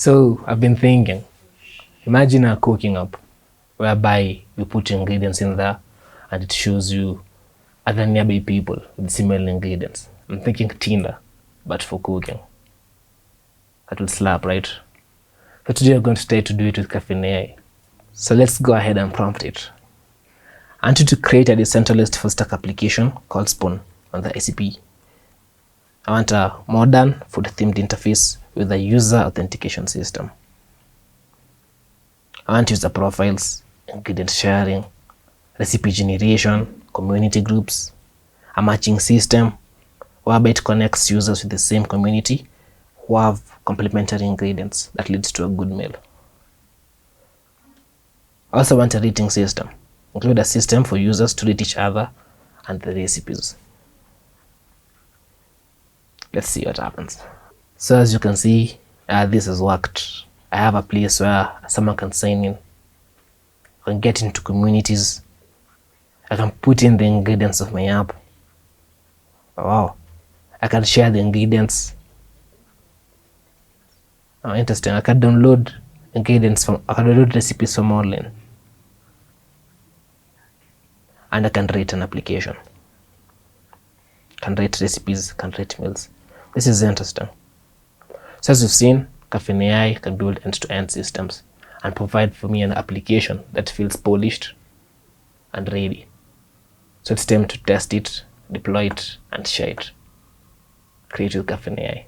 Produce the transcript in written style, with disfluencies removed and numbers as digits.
So I've been thinking, imagine a cooking app whereby you put ingredients in there and it shows you other nearby people with similar ingredients. I'm thinking Tinder, but for cooking. That would slap, right? So today I'm going to try to do it with Caffeine AI. So let's go ahead and prompt it. I want you to create a decentralized full-stack application called Spoon on the ICP. I want a modern food-themed interface with a user authentication system. I want user profiles, ingredient sharing, recipe generation, community groups, a matching system whereby it connects users with the same community who have complementary ingredients that leads to a good meal. I also want a rating system. Include a system for users to rate each other and the recipes. Let's see what happens. So as you can see, this has worked. I have a place where someone can sign in, I can get into communities, I can put in the ingredients of my app. Wow, I can share the ingredients. Oh, interesting. I can download recipes from online. And I can rate an application. Can rate recipes, can rate meals. This is interesting. So as you've seen, Caffeine AI can build end-to-end systems and provide for me an application that feels polished and ready. So it's time to test it, deploy it, and share it. Create with Caffeine AI.